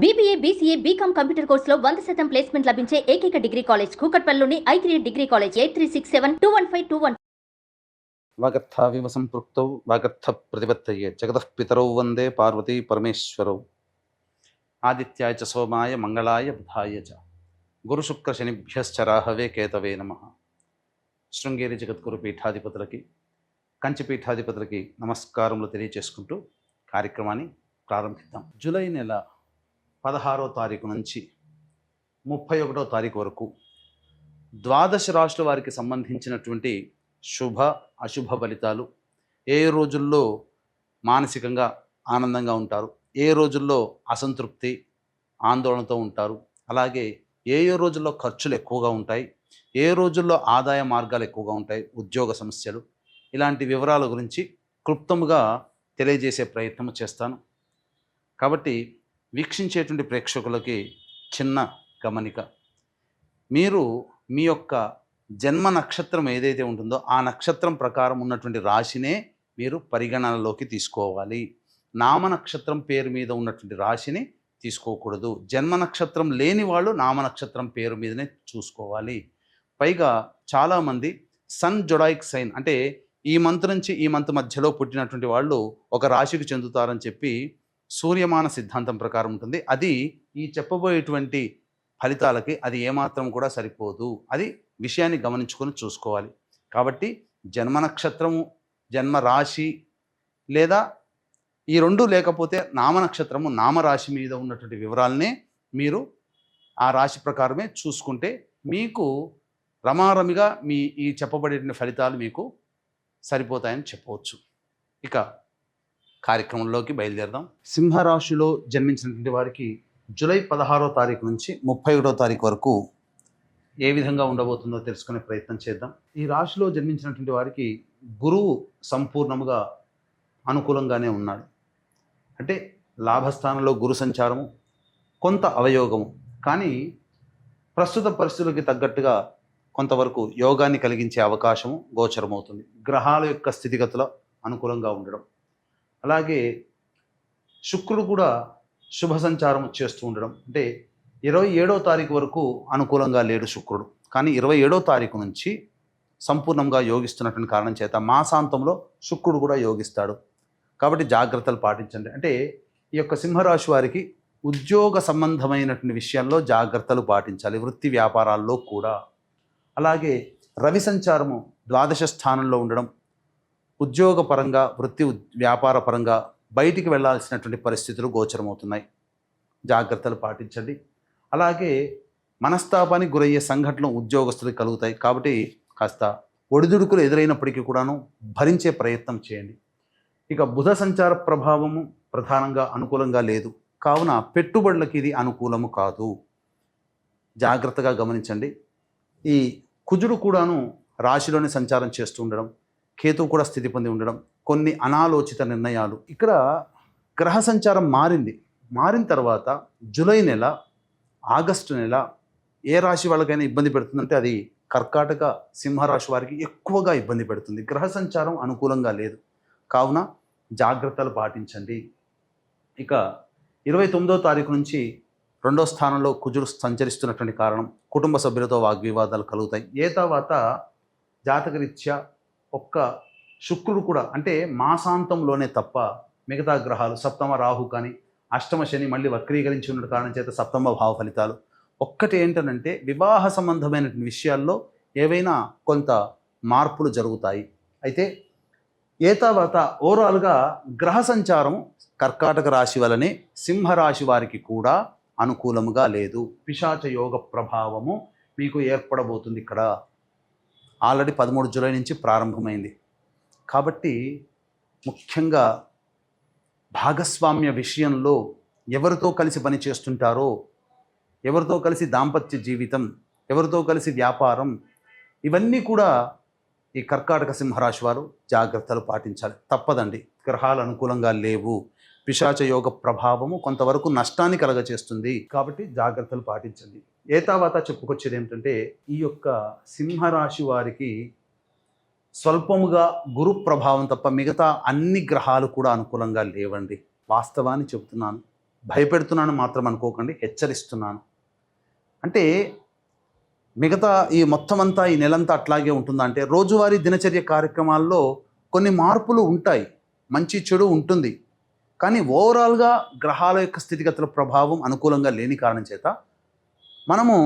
BBA, BCA, BCom computer కోర్సులో 100% placement లభించే ఏకైక డిగ్రీ కాలేజ్ కూకట్పల్లిలోని I3 డిగ్రీ కాలేజ్ 8367215215. వాగర్థావివ సంపృక్తౌ వాగర్థ ప్రతిపత్తయే జగతః పితరౌ వందే పార్వతీ పరమేశ్వరౌ ఆదిత్యాయ చ సోమాయ మంగళాయ బుధాయ చ గురుశుక్ర శనిభ్యశ్చ రాహవే కేతవే నమః. శృంగేరి జగద్గురు పీఠాధిపతులకి కంచి పీఠాధిపతులకి నమస్కారములు తెలియచేసుకుంటూ కార్యక్రమాన్ని ప్రారంభిద్దాం. జూలై నెల 16వ తారీఖు నుంచి 31వ తారీఖు వరకు ద్వాదశ రాశుల వారికి సంబంధించినటువంటి శుభ అశుభ ఫలితాలు, ఏ రోజుల్లో మానసికంగా ఆనందంగా ఉంటారు, ఏ రోజుల్లో అసంతృప్తి ఆందోళనతో ఉంటారు, అలాగే ఏ రోజుల్లో ఖర్చులు ఎక్కువగా ఉంటాయి, ఏ రోజుల్లో ఆదాయ మార్గాలు ఎక్కువగా ఉంటాయి, ఉద్యోగ సమస్యలు, ఇలాంటి వివరాల గురించి క్లుప్తంగా తెలియజేసే ప్రయత్నం చేస్తాను. కాబట్టి వీక్షించేటువంటి ప్రేక్షకులకి చిన్న గమనిక, మీరు మీ యొక్క జన్మ నక్షత్రం ఏదైతే ఉంటుందో ఆ నక్షత్రం ప్రకారం ఉన్నటువంటి రాశినే మీరు పరిగణనలోకి తీసుకోవాలి. నామ నక్షత్రం పేరు మీద ఉన్నటువంటి రాశిని తీసుకోకూడదు. జన్మ నక్షత్రం లేని వాళ్ళు నామ నక్షత్రం పేరు మీదనే చూసుకోవాలి. పైగా చాలామంది సన్ జొడాయిక్ సైన్ అంటే ఈ మంత్ నుంచి ఈ మంత్ మధ్యలో పుట్టినటువంటి వాళ్ళు ఒక రాశికి చెందుతారని చెప్పి సూర్యమాన సిద్ధాంతం ప్రకారం ఉంటుంది. అది ఈ చెప్పబోయేటువంటి ఫలితాలకి అది ఏమాత్రం కూడా సరిపోదు. అది విషయాన్ని గమనించుకొని చూసుకోవాలి. కాబట్టి జన్మ నక్షత్రము, జన్మ రాశి లేదా ఈ రెండు లేకపోతే నామ నక్షత్రము, నామరాశి మీద ఉన్నటువంటి వివరాలనే మీరు ఆ రాశి ప్రకారమే చూసుకుంటే మీకు రమారమిగా మీ ఈ చెప్పబడే ఫలితాలు మీకు సరిపోతాయని చెప్పవచ్చు. ఇక కార్యక్రమంలోకి బయలుదేరదాం. సింహరాశిలో జన్మించినటువంటి వారికి జూలై 16వ తారీఖు నుంచి 31వ తారీఖు వరకు ఏ విధంగా ఉండబోతుందో తెలుసుకునే ప్రయత్నం చేద్దాం. ఈ రాశిలో జన్మించినటువంటి వారికి గురువు సంపూర్ణముగా అనుకూలంగానే ఉన్నాడు. అంటే లాభస్థానంలో గురు సంచారము, కొంత అవయోగము, కానీ ప్రస్తుత పరిస్థితులకి తగ్గట్టుగా కొంతవరకు యోగాన్ని కలిగించే అవకాశము గోచరమవుతుంది. గ్రహాల యొక్క స్థితిగతుల అనుకూలంగా ఉండడం, అలాగే శుక్రుడు కూడా శుభ సంచారం చేస్తూ ఉండడం. అంటే 27వ తారీఖు వరకు అనుకూలంగా లేడు శుక్రుడు, కానీ 27వ తారీఖు నుంచి సంపూర్ణంగా యోగిస్తున్నటువంటి కారణం చేత మాసాంతంలో శుక్రుడు కూడా యోగిస్తాడు. కాబట్టి జాగ్రత్తలు పాటించండి. అంటే ఈ యొక్క సింహరాశి వారికి ఉద్యోగ సంబంధమైనటువంటి విషయాల్లో జాగ్రత్తలు పాటించాలి, వృత్తి వ్యాపారాల్లో కూడా. అలాగే రవి సంచారము ద్వాదశ స్థానంలో ఉండడం ఉద్యోగపరంగా, వృత్తి వ్యాపార పరంగా బయటికి వెళ్లాల్సినటువంటి పరిస్థితులు గోచరమవుతున్నాయి. జాగ్రత్తలు పాటించండి. అలాగే మనస్తాపానికి గురయ్యే సంఘటనలు ఉద్యోగస్తులకు కలుగుతాయి. కాబట్టి కాస్త ఒడిదుడుకులు ఎదురైనప్పటికీ కూడాను భరించే ప్రయత్నం చేయండి. ఇక బుధ సంచార ప్రభావము ప్రధానంగా అనుకూలంగా లేదు, కావున పెట్టుబడులకి ఇది అనుకూలము కాదు. జాగ్రత్తగా గమనించండి. ఈ కుజుడు కూడాను రాశిలోనే సంచారం చేస్తూ ఉండడం, కేతువు కూడా స్థితి పొంది ఉండడం, కొన్ని అనాలోచిత నిర్ణయాలు. ఇక్కడ గ్రహ సంచారం మారిన తర్వాత జూలై నెల, ఆగస్టు నెల ఏ రాశి వాళ్ళకైనా ఇబ్బంది పెడుతుందంటే అది కర్కాటక సింహరాశి వారికి ఎక్కువగా ఇబ్బంది పెడుతుంది. గ్రహ సంచారం అనుకూలంగా లేదు, కావున జాగ్రత్తలు పాటించండి. ఇక 29వ తారీఖు నుంచి 2వ స్థానంలో కుజుడు సంచరిస్తున్నటువంటి కారణం కుటుంబ సభ్యులతో వాగ్వివాదాలు కలుగుతాయి. ఏ తర్వాత జాతకరీత్యా ఒక్క శుక్రుడు కూడా, అంటే మాసాంతంలోనే తప్ప మిగతా గ్రహాలు సప్తమ రాహు కానీ అష్టమ శని మళ్ళీ వక్రీకరించి ఉన్న కారణం చేత సప్తమ భావ ఫలితాలు. ఒక్కటి ఏంటనంటే వివాహ సంబంధమైన విషయాల్లో ఏవైనా కొంత మార్పులు జరుగుతాయి. అయితే ఏ తర్వాత ఓవరాల్గా గ్రహ సంచారం కర్కాటక రాశి వలనే సింహరాశి వారికి కూడా అనుకూలముగా లేదు. పిశాచ యోగ ప్రభావము మీకు ఏర్పడబోతుంది. ఇక్కడ ఆల్రెడీ 13 జూలై నుంచి ప్రారంభమైంది. కాబట్టి ముఖ్యంగా భాగస్వామ్య విషయంలో ఎవరితో కలిసి పని చేస్తుంటారో, ఎవరితో కలిసి దాంపత్య జీవితం, ఎవరితో కలిసి వ్యాపారం, ఇవన్నీ కూడా ఈ కర్కాటక సింహరాశి వారు జాగ్రత్తలు పాటించాలి. తప్పదండి, గ్రహాలు అనుకూలంగా లేవు. పిశాచ యోగ ప్రభావము కొంతవరకు నష్టాన్ని కలగచేస్తుంది. కాబట్టి జాగ్రత్తలు పాటించండి. ఏ తర్వాత చెప్పుకొచ్చేది ఏమిటంటే ఈ యొక్క సింహరాశి వారికి స్వల్పముగా గురు ప్రభావం తప్ప మిగతా అన్ని గ్రహాలు కూడా అనుకూలంగా లేవండి. వాస్తవాన్ని చెబుతున్నాను. భయపెడుతున్నాను మాత్రం అనుకోకండి, హెచ్చరిస్తున్నాను. అంటే మిగతా ఈ మొత్తం అంతా ఈ నెలంతా అట్లాగే ఉంటుందా అంటే, రోజువారీ దినచర్య కార్యక్రమాల్లో కొన్ని మార్పులు ఉంటాయి, మంచి చెడు ఉంటుంది. కానీ ఓవరాల్గా గ్రహాల యొక్క స్థితిగతుల ప్రభావం అనుకూలంగా లేని కారణం చేత మనము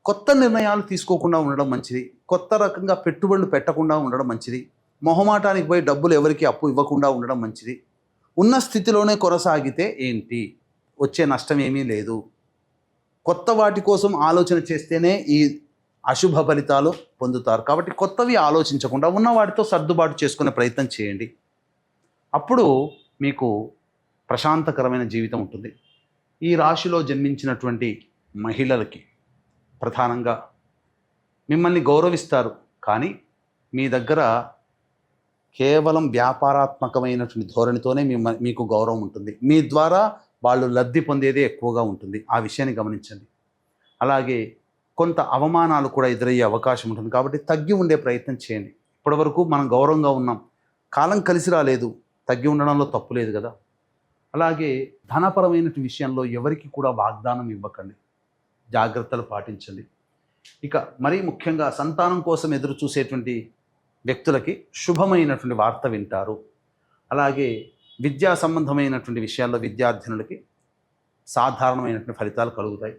కొత్త నిర్ణయాలు తీసుకోకుండా ఉండడం మంచిది, కొత్త రకంగా పెట్టుబడులు పెట్టకుండా ఉండడం మంచిది, మొహమాటానికి పోయి డబ్బులు ఎవరికి అప్పు ఇవ్వకుండా ఉండడం మంచిది. ఉన్న స్థితిలోనే కొనసాగితే ఏంటి, వచ్చే నష్టం ఏమీ లేదు. కొత్త వాటి కోసం ఆలోచన చేస్తేనే ఈ అశుభ ఫలితాలు పొందుతారు. కాబట్టి కొత్తవి ఆలోచించకుండా ఉన్న వాటితో సర్దుబాటు చేసుకునే ప్రయత్నం చేయండి. అప్పుడు మీకు ప్రశాంతకరమైన జీవితం ఉంటుంది. ఈ రాశిలో జన్మించినటువంటి మహిళలకి ప్రధానంగా మిమ్మల్ని గౌరవిస్తారు, కానీ మీ దగ్గర కేవలం వ్యాపారాత్మకమైనటువంటి ధోరణితోనే మీకు గౌరవం ఉంటుంది. మీ ద్వారా వాళ్ళు లబ్ధి పొందేదే ఎక్కువగా ఉంటుంది. ఆ విషయాన్ని గమనించండి. అలాగే కొంత అవమానాలు కూడా ఎదురయ్యే అవకాశం ఉంటుంది. కాబట్టి తగ్గి ఉండే ప్రయత్నం చేయండి. ఇప్పటివరకు మనం గౌరవంగా ఉన్నాం, కాలం కలిసి రాలేదు, తగ్గి ఉండడంలో తప్పు లేదు కదా. అలాగే ధనపరమైన విషయంలో ఎవరికి కూడా వాగ్దానం ఇవ్వకండి, జాగ్రత్తలు పాటించండి. ఇక మరీ ముఖ్యంగా సంతానం కోసం ఎదురు చూసేటువంటి వ్యక్తులకి శుభమైనటువంటి వార్త వింటారు. అలాగే విద్యా సంబంధమైనటువంటి విషయాల్లో విద్యార్థినులకి సాధారణమైనటువంటి ఫలితాలు కలుగుతాయి.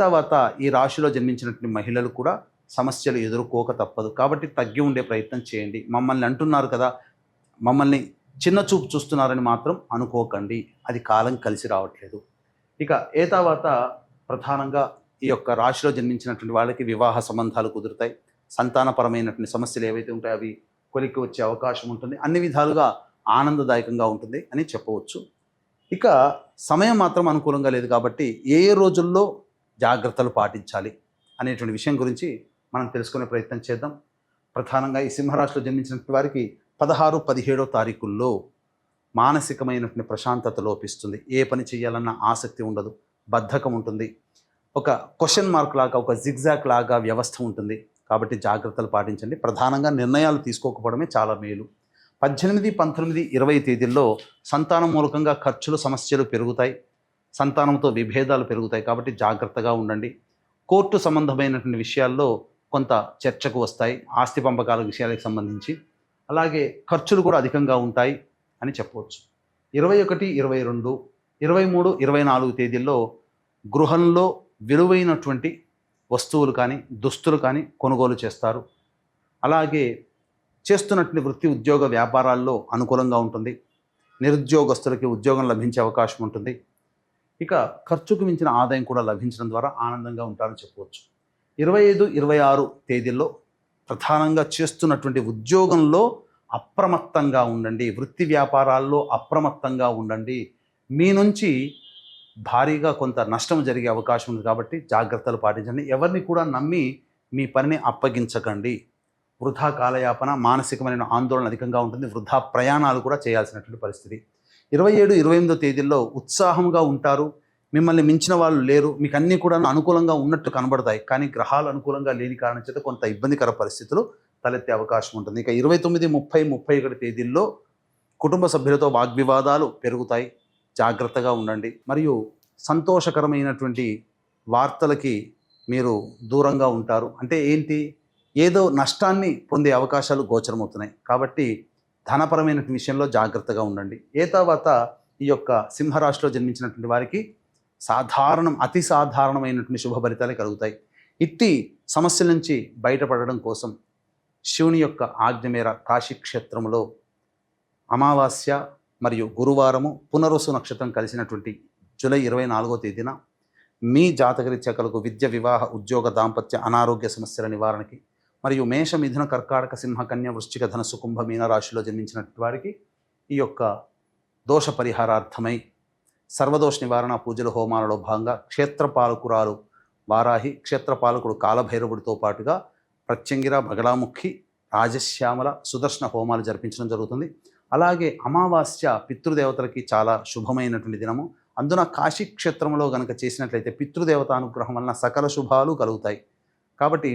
తర్వాత ఈ రాశిలో జన్మించినటువంటి మహిళలు కూడా సమస్యలు ఎదుర్కోక తప్పదు. కాబట్టి తగ్గి ఉండే ప్రయత్నం చేయండి. మమ్మల్ని అంటున్నారు కదా, మమ్మల్ని చిన్న చూపు చూస్తున్నారని మాత్రం అనుకోకండి, అది కాలం కలిసి రావట్లేదు. ఇక తర్వాత ప్రధానంగా ఈ యొక్క రాశిలో జన్మించినటువంటి వాళ్ళకి వివాహ సంబంధాలు కుదురుతాయి. సంతానపరమైనటువంటి సమస్యలు ఏవైతే ఉంటాయో అవి కొలిక్కి వచ్చే అవకాశం ఉంటుంది. అన్ని విధాలుగా ఆనందదాయకంగా ఉంటుంది అని చెప్పవచ్చు. ఇక సమయం మాత్రం అనుకూలంగా లేదు. కాబట్టి ఏ రోజుల్లో జాగ్రత్తలు పాటించాలి అనేటువంటి విషయం గురించి మనం తెలుసుకునే ప్రయత్నం చేద్దాం. ప్రధానంగా ఈ సింహరాశిలో జన్మించినటువంటి వారికి 16, 17 తారీఖుల్లో మానసికమైనటువంటి ప్రశాంతత లోపిస్తుంది. ఏ పని చేయాలన్న ఆసక్తి ఉండదు, బద్ధకం ఉంటుంది, ఒక క్వశ్చన్ మార్క్ లాగా, ఒక జిగ్జాగ్ లాగా వ్యవస్థ ఉంటుంది. కాబట్టి జాగ్రత్తలు పాటించండి. ప్రధానంగా నిర్ణయాలు తీసుకోకపోవడమే చాలా మేలు. 18, 19, 20 తేదీల్లో సంతానం మూలకంగా ఖర్చులు, సమస్యలు పెరుగుతాయి, సంతానంతో విభేదాలు పెరుగుతాయి. కాబట్టి జాగ్రత్తగా ఉండండి. కోర్టు సంబంధమైనటువంటి విషయాల్లో కొంత చర్చకు వస్తాయి, ఆస్తి పంపకాల విషయాలకు సంబంధించి. అలాగే ఖర్చులు కూడా అధికంగా ఉంటాయి అని చెప్పవచ్చు. 21, 22, 23, 24 తేదీల్లో గృహంలో విలువైనటువంటి వస్తువులు కానీ దుస్తులు కానీ కొనుగోలు చేస్తారు. అలాగే చేస్తున్నటువంటి వృత్తి, ఉద్యోగ, వ్యాపారాల్లో అనుకూలంగా ఉంటుంది. నిరుద్యోగస్తులకి ఉద్యోగం లభించే అవకాశం ఉంటుంది. ఇక ఖర్చుకు మించిన ఆదాయం కూడా లభించడం ద్వారా ఆనందంగా ఉంటారని చెప్పవచ్చు. 25, 26 తేదీల్లో ప్రధానంగా చేస్తున్నటువంటి ఉద్యోగంలో అప్రమత్తంగా ఉండండి, వృత్తి వ్యాపారాల్లో అప్రమత్తంగా ఉండండి. మీ నుంచి భారీగా కొంత నష్టం జరిగే అవకాశం ఉంది. కాబట్టి జాగ్రత్తలు పాటించండి. ఎవరిని కూడా నమ్మి మీ పనిని అప్పగించకండి. వృధా కాలయాపన, మానసికమైన ఆందోళన అధికంగా ఉంటుంది. వృధా ప్రయాణాలు కూడా చేయాల్సినటువంటి పరిస్థితి. 27, 28 తేదీల్లో ఉత్సాహంగా ఉంటారు. మిమ్మల్ని మించిన వాళ్ళు లేరు. మీకు అన్నీ కూడా అనుకూలంగా ఉన్నట్టు కనబడతాయి. కానీ గ్రహాలు అనుకూలంగా లేని కారణం చేత కొంత ఇబ్బందికర పరిస్థితులు తలెత్తే అవకాశం ఉంటుంది. ఇక 29, 30, 31 తేదీల్లో కుటుంబ సభ్యులతో వాగ్వివాదాలు పెరుగుతాయి. జాగ్రత్తగా ఉండండి. మరియు సంతోషకరమైనటువంటి వార్తలకి మీరు దూరంగా ఉంటారు. అంటే ఏంటి, ఏదో నష్టాన్ని పొందే అవకాశాలు గోచరమవుతున్నాయి. కాబట్టి ధనపరమైన విషయంలో జాగ్రత్తగా ఉండండి. తర్వాత ఈ యొక్క సింహరాశిలో జన్మించినటువంటి వారికి అతి సాధారణమైనటువంటి శుభ ఫలితాలే కలుగుతాయి. ఇట్టి సమస్యల నుంచి బయటపడడం కోసం శివుని యొక్క ఆజ్ఞ మేర కాశీక్షేత్రంలో అమావాస్య మరియు గురువారము పునరుసు నక్షత్రం కలిసినటువంటి జూలై 24వ తేదీన మీ జాతకరీత్యా కలుగు విద్య, వివాహ, ఉద్యోగ, దాంపత్య, అనారోగ్య సమస్యల నివారణకి మరియు మేష, మిథున, కర్కాటక, సింహ, కన్య, వృశ్చిక, ధనస్సు, కుంభ, మీన రాశిలో జన్మించినటువంటి వారికి ఈ యొక్క దోష పరిహారార్థమై సర్వదోష నివారణ పూజల హోమాలలో భాగంగా క్షేత్రపాలకురాలు వారాహి, క్షేత్రపాలకుడు కాలభైరవుడితో పాటుగా ప్రత్యంగిర, బగళాముఖి, రాజశ్యామల, సుదర్శన హోమాలు జరిపించడం జరుగుతుంది. అలాగే అమావాస్య పితృదేవతలకి చాలా శుభమైనటువంటి దినము. అందున కాశీక్షేత్రంలో గనక చేసినట్లయితే పితృదేవత అనుగ్రహం వలన సకల శుభాలు కలుగుతాయి. కాబట్టి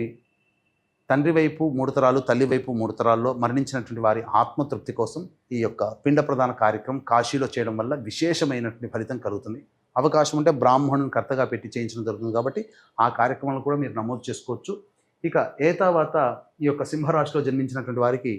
తండ్రి వైపు 3 తరాలు, తల్లి వైపు 3 తరాల్లో మరణించినటువంటి వారి ఆత్మతృప్తి కోసం ఈ యొక్క పిండ ప్రదాన కార్యక్రమం కాశీలో చేయడం వల్ల విశేషమైనటువంటి ఫలితం కలుగుతుంది. అవకాశం ఉంటే బ్రాహ్మణుని కర్తగా పెట్టి చేయించడం జరుగుతుంది కాబట్టి ఆ కార్యక్రమాలను కూడా మీరు నమోదు చేసుకోవచ్చు. ఇక ఏతావాత ఈ యొక్క సింహరాశిలో జన్మించినటువంటి వారికి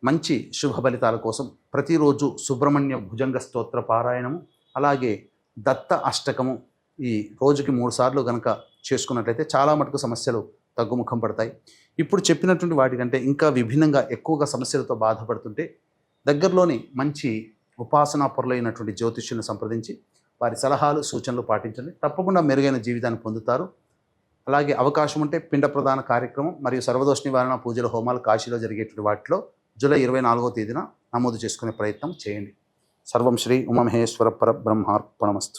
మంచి శుభ ఫలితాల కోసం ప్రతిరోజు సుబ్రహ్మణ్య భుజంగ స్తోత్ర పారాయణము, అలాగే దత్త అష్టకము ఈ రోజుకి 3 సార్లు కనుక చేసుకున్నట్లయితే చాలా మటుకు సమస్యలు తగ్గుముఖం పడతాయి. ఇప్పుడు చెప్పినటువంటి వాటికంటే ఇంకా విభిన్నంగా ఎక్కువగా సమస్యలతో బాధపడుతుంటే దగ్గరలోని మంచి ఉపాసనా పరులైనటువంటి జ్యోతిష్యులను సంప్రదించి వారి సలహాలు సూచనలు పాటించండి. తప్పకుండా మెరుగైన జీవితాన్ని పొందుతారు. అలాగే అవకాశం ఉంటే పిండ ప్రదాన కార్యక్రమం మరియు సర్వదోష నివారణ పూజల హోమాలు కాశీలో జరిగేటువంటి వాటిలో జూలై 24వ తేదీన నమోదు చేసుకునే ప్రయత్నం చేయండి. సర్వం శ్రీ ఉమామహేశ్వర పరబ్రహ్మార్పణమస్తు.